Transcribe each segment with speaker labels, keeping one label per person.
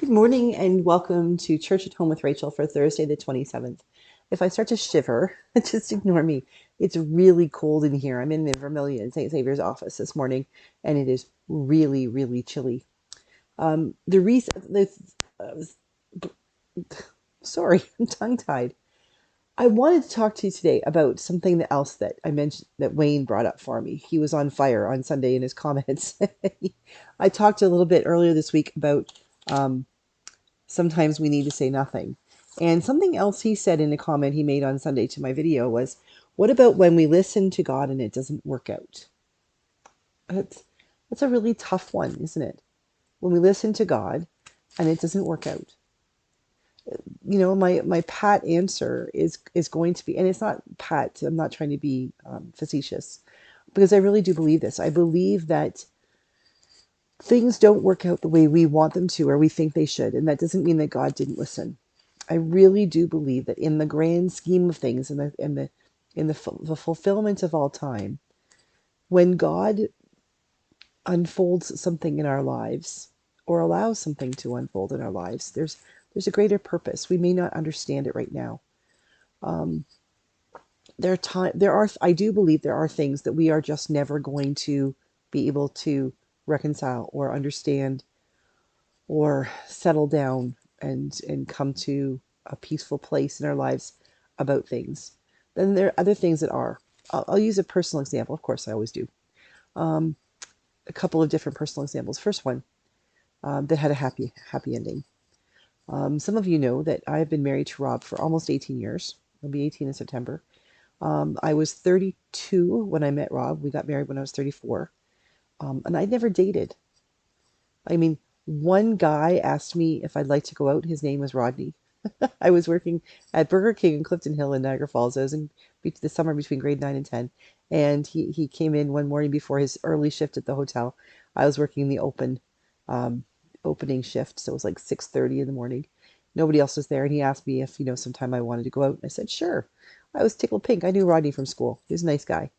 Speaker 1: Good morning and welcome to Church at Home with Rachel for Thursday, the 27th. If I start to shiver, just ignore me. It's really cold in here. I'm in the Vermilion St. Xavier's office this morning, and it is really, really chilly. The reason, sorry, I'm tongue-tied. I wanted to talk to you today about something else that I mentioned that Wayne brought up for me. He was on fire on Sunday in his comments. I talked a little bit earlier this week about um, sometimes we need to say nothing. And something else he said in a comment he made on Sunday to my video was, what about when we listen to God and it doesn't work out? That's, that's a really tough one, isn't it? When we listen to God and it doesn't work out. My pat answer is going to be, and it's not pat, I'm not trying to be facetious, because I really do believe this. I believe that things don't work out the way we want them to or we think they should. And that doesn't mean that God didn't listen. I really do believe that in the grand scheme of things, in the fulfillment of all time, when God unfolds something in our lives or allows something to unfold in our lives, there's a greater purpose. We may not understand it right now. Um, I do believe there are things that we are just never going to be able to reconcile or understand or settle down and come to a peaceful place in our lives about things. Then there are other things that are. I'll use a personal example. Of course, I always do. Um, a couple of different personal examples. First one that had a happy ending. Some of you know that I have been married to Rob for almost 18 years. I'll be 18 in September. I was 32 when I met Rob. We got married when I was 34. And I'd never dated. I mean, one guy asked me if I'd like to go out. His name was Rodney. I was working at Burger King in Clifton Hill in Niagara Falls. I was in the summer between grade 9 and 10. And he came in one morning before his early shift at the hotel. I was working the um, opening shift, so it was like 6:30 in the morning. Nobody else was there, and he asked me if sometime I wanted to go out. I said sure. I was tickled pink. I knew Rodney from school. He was a nice guy.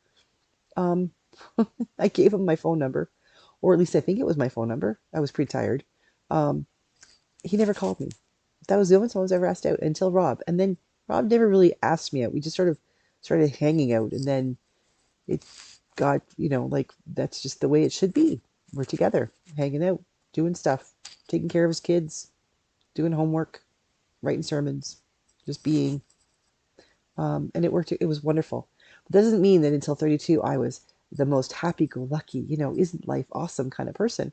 Speaker 1: Um, I gave him my phone number, or at least I think it was my phone number. I was pretty tired. Um, he never called me. That was the only time I was ever asked out until Rob. And then Rob never really asked me out. We just sort of started hanging out, and then it got, like that's just the way it should be. We're together, hanging out, doing stuff, taking care of his kids, doing homework, writing sermons, just being. And it worked. It was wonderful. But that doesn't mean that until 32, I was the most happy-go-lucky, isn't life awesome kind of person.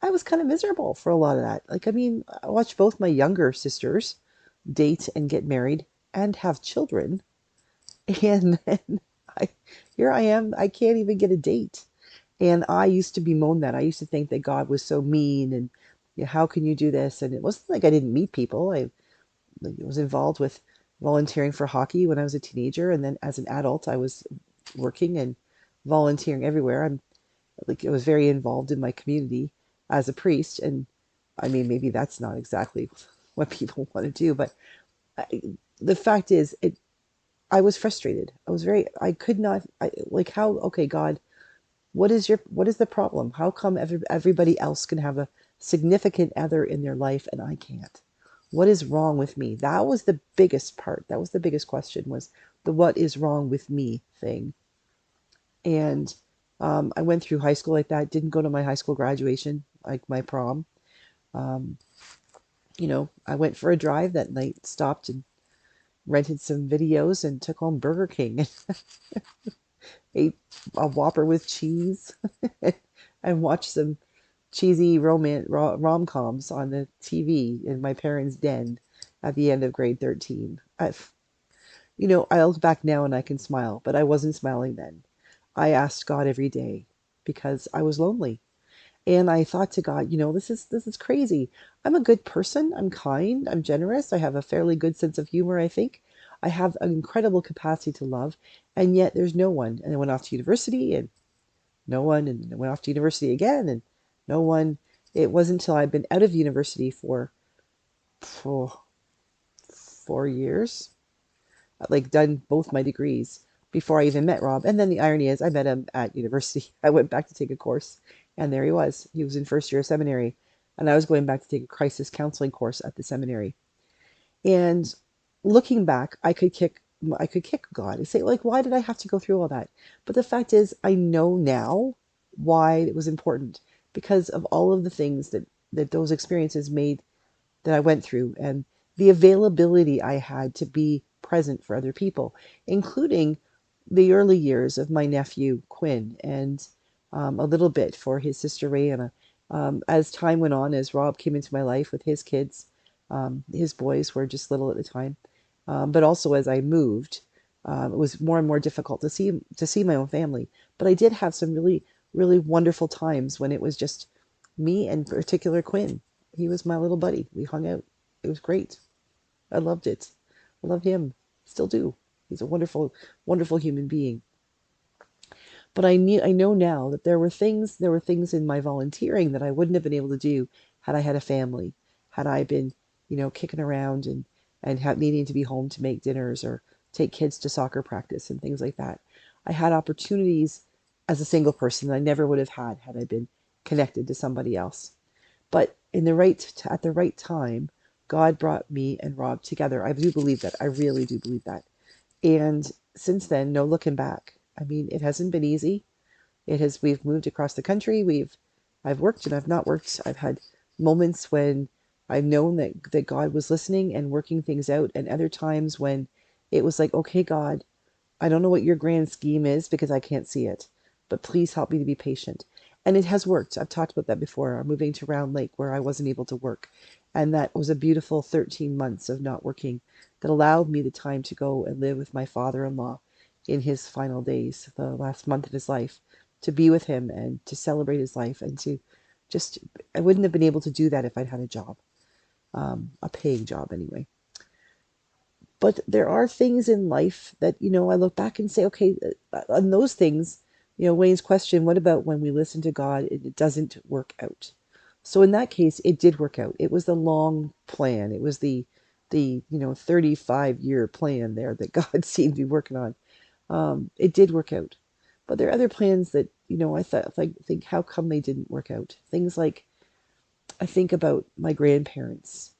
Speaker 1: I was kind of miserable for a lot of that. Like, I mean, I watched both my younger sisters date and get married and have children. And then I, here I am, I can't even get a date. And I used to bemoan that. I used to think that God was so mean and how can you do this? And it wasn't like I didn't meet people. I was involved with volunteering for hockey when I was a teenager. And then as an adult, I was working and volunteering everywhere. I was very involved in my community as a priest. And I mean, maybe that's not exactly what people want to do, but I, the fact is, I was frustrated. I could not, like, how, okay, God, what is the problem? How come everybody else can have a significant other in their life and I can't? What is wrong with me? That was the biggest part. That was the biggest question, was the what is wrong with me thing. And I went through high school like that, didn't go to my high school graduation, like my prom. Um, I went for a drive that night, stopped and rented some videos and took home Burger King and ate a Whopper with cheese and watched some cheesy rom-coms on the TV in my parents' den at the end of grade 13. I look back now and I can smile, but I wasn't smiling then. I asked God every day because I was lonely. And I thought to God, this is crazy. I'm a good person. I'm kind. I'm generous. I have a fairly good sense of humor, I think. I have an incredible capacity to love, and yet there's no one. And I went off to university, and no one, and I went off to university again, and no one. It wasn't until I'd been out of university for oh, 4 years, like done both my degrees, before I even met Rob. And then the irony is, I met him at university. I went back to take a course, and there he was. He was in first year of seminary. and I was going back to take a crisis counseling course at the seminary. And looking back, I could kick God and say, like, why did I have to go through all that? But the fact is, I know now why it was important, because of all of the things that those experiences made, that I went through, and the availability I had to be present for other people, including the early years of my nephew Quinn, and a little bit for his sister Rayanna. As time went on, as Rob came into my life with his kids, his boys were just little at the time, but also as I moved, it was more and more difficult to see my own family. But I did have some really really wonderful times when it was just me and particular Quinn. He was my little buddy. We hung out. It was great. I loved it. I love him. Still do. He's a wonderful, wonderful human being. But I know now that there were things in my volunteering that I wouldn't have been able to do had I had a family, had I been, kicking around and needing to be home to make dinners or take kids to soccer practice and things like that. I had opportunities as a single person that I never would have had I been connected to somebody else. But at the right time, God brought me and Rob together. I do believe that. I really do believe that. And since then, no looking back. I mean, it hasn't been easy. We've moved across the country. I've worked and I've not worked. I've had moments when I've known that God was listening and working things out, and other times when it was like, okay, God, I don't know what your grand scheme is because I can't see it, but please help me to be patient. And it has worked. I've talked about that before. I'm moving to Round Lake where I wasn't able to work. And that was a beautiful 13 months of not working that allowed me the time to go and live with my father in law in his final days, the last month of his life, to be with him and to celebrate his life and to just, I wouldn't have been able to do that if I'd had a job, a paying job anyway. But there are things in life that, I look back and say, okay, on those things, Wayne's question, what about when we listen to God and it doesn't work out? So in that case, it did work out. It was the long plan. It was the 35-year plan there that God seemed to be working on. It did work out. But there are other plans that, I thought, like, think, how come they didn't work out? Things like, I think about my grandparents.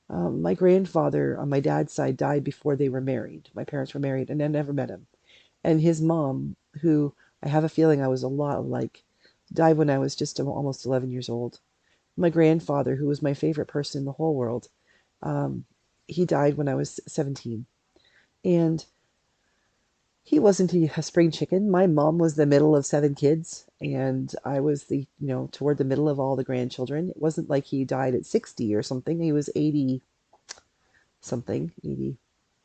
Speaker 1: My grandfather on my dad's side died before they were married. My parents were married, and I never met him. And his mom, who I have a feeling I was a lot like, died when I was just almost 11 years old. My grandfather, who was my favorite person in the whole world, um, he died when I was 17. And he wasn't a spring chicken. My mom was the middle of seven kids, and I was toward the middle of all the grandchildren. It wasn't like he died at 60 or something. He was 80 something, 80, I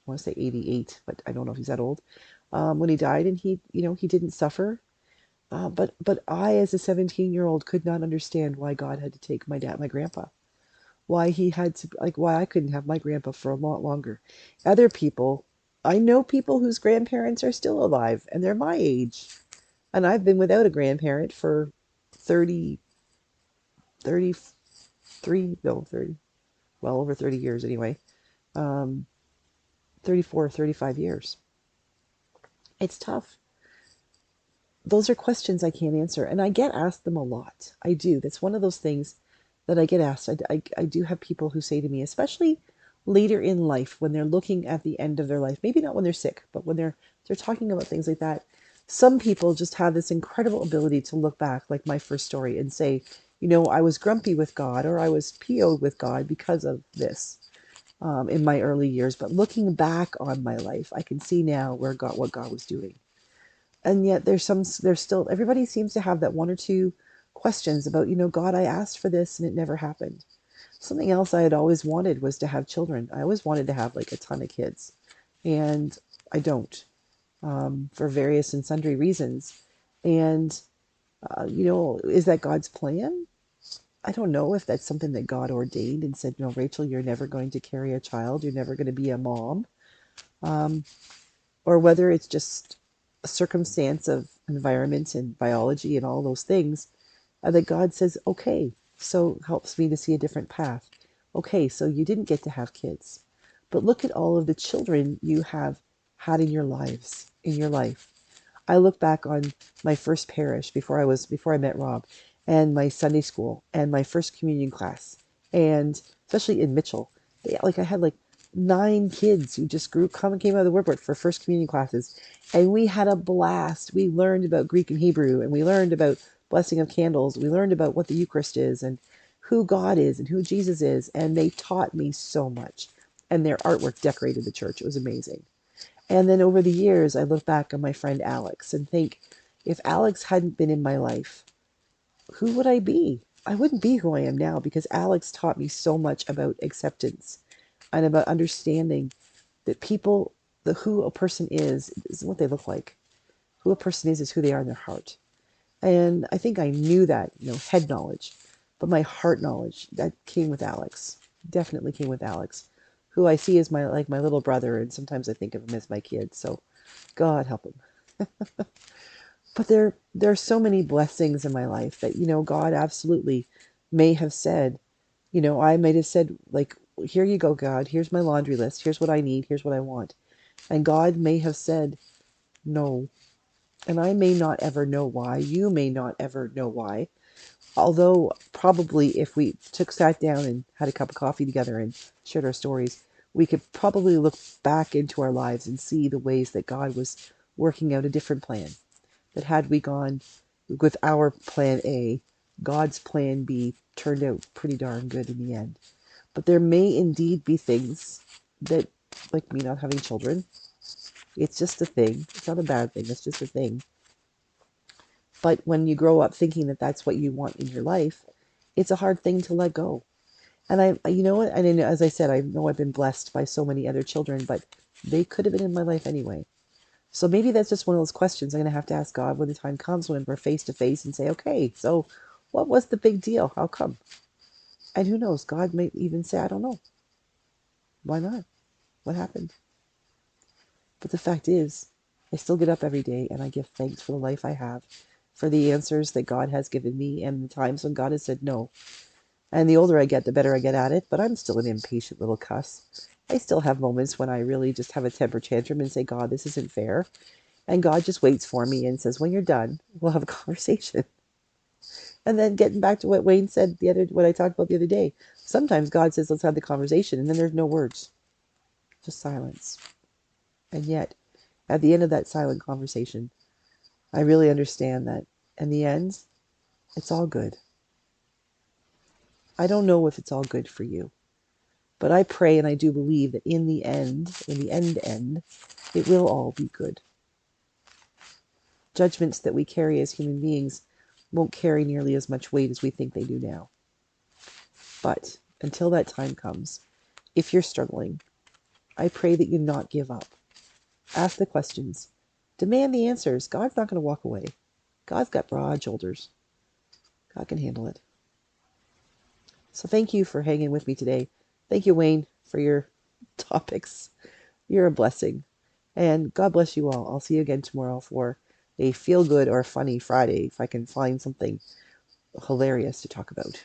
Speaker 1: want to say 88, but I don't know if he's that old, when he died, and he didn't suffer. But I, as a 17-year-old, could not understand why God had to take my grandpa. Why he had to, like, why I couldn't have my grandpa for a lot longer. Other people, I know people whose grandparents are still alive, and they're my age. And I've been without a grandparent for 30, 33, no, 30, well, over 30 years anyway. Um, 34, 35 years. It's tough. Those are questions I can't answer. And I get asked them a lot. I do. That's one of those things that I get asked. I do have people who say to me, especially later in life, when they're looking at the end of their life, maybe not when they're sick, but when they're talking about things like that. Some people just have this incredible ability to look back, like my first story, and say, I was grumpy with God, or I was PO'd with God because of this, in my early years. But looking back on my life, I can see now what God was doing. And yet there's still, everybody seems to have that one or two questions about, God, I asked for this and it never happened. Something else I had always wanted was to have children. I always wanted to have like a ton of kids, and I don't, for various and sundry reasons. And is that God's plan? I don't know if that's something that God ordained and said, no, Rachel, you're never going to carry a child, you're never going to be a mom. um, or whether it's just a circumstance of environment and biology and all those things, that God says, okay, so helps me to see a different path. Okay, so you didn't get to have kids, but look at all of the children you have had in your life. I look back on my first parish before I met Rob, and my Sunday school and my first communion class, and especially in Mitchell, I had like 9 kids who just came out of the woodwork for first communion classes, and we had a blast. We learned about Greek and Hebrew, and we learned about blessing of candles. We learned about what the Eucharist is and who God is and who Jesus is, and they taught me so much. And their artwork decorated the church. It was amazing. And then over the years, I look back on my friend Alex and think, if Alex hadn't been in my life, who would I be? I wouldn't be who I am now, because Alex taught me so much about acceptance and about understanding that people, who a person is what they look like. Who a person is who they are in their heart. And I think I knew that, head knowledge, but my heart knowledge, that came with Alex. Definitely came with Alex, who I see as my little brother, and sometimes I think of him as my kid. So God help him. But there are so many blessings in my life that, God absolutely may have said, I might have said, like, here you go, God, here's my laundry list, here's what I need, here's what I want. And God may have said no. And I may not ever know why. You may not ever know why. Although probably if we sat down and had a cup of coffee together and shared our stories, we could probably look back into our lives and see the ways that God was working out a different plan. That had we gone with our plan A, God's plan B turned out pretty darn good in the end. But there may indeed be things that, like me not having children, it's just a thing. It's not a bad thing. It's just a thing. But when you grow up thinking that that's what you want in your life, it's a hard thing to let go. And you know what? And as I said, I know I've been blessed by so many other children, but they could have been in my life anyway. So maybe that's just one of those questions I'm going to have to ask God when the time comes, when we're face to face, and say, okay, so what was the big deal? How come? And who knows? God may even say, I don't know. Why not? What happened? But the fact is, I still get up every day and I give thanks for the life I have, for the answers that God has given me, and the times when God has said no. And the older I get, the better I get at it, but I'm still an impatient little cuss. I still have moments when I really just have a temper tantrum and say, God, this isn't fair. And God just waits for me and says, when you're done, we'll have a conversation. And then getting back to what Wayne said what I talked about the other day. Sometimes God says, let's have the conversation, and then there's no words, just silence. And yet, at the end of that silent conversation, I really understand that in the end, it's all good. I don't know if it's all good for you, but I pray and I do believe that in the end, it will all be good. Judgments that we carry as human beings won't carry nearly as much weight as we think they do now. But until that time comes, if you're struggling, I pray that you not give up. Ask the questions. Demand the answers. God's not going to walk away. God's got broad shoulders. God can handle it. So thank you for hanging with me today. Thank you, Wayne, for your topics. You're a blessing. And God bless you all. I'll see you again tomorrow for a feel-good or funny Friday, if I can find something hilarious to talk about.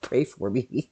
Speaker 1: Pray for me.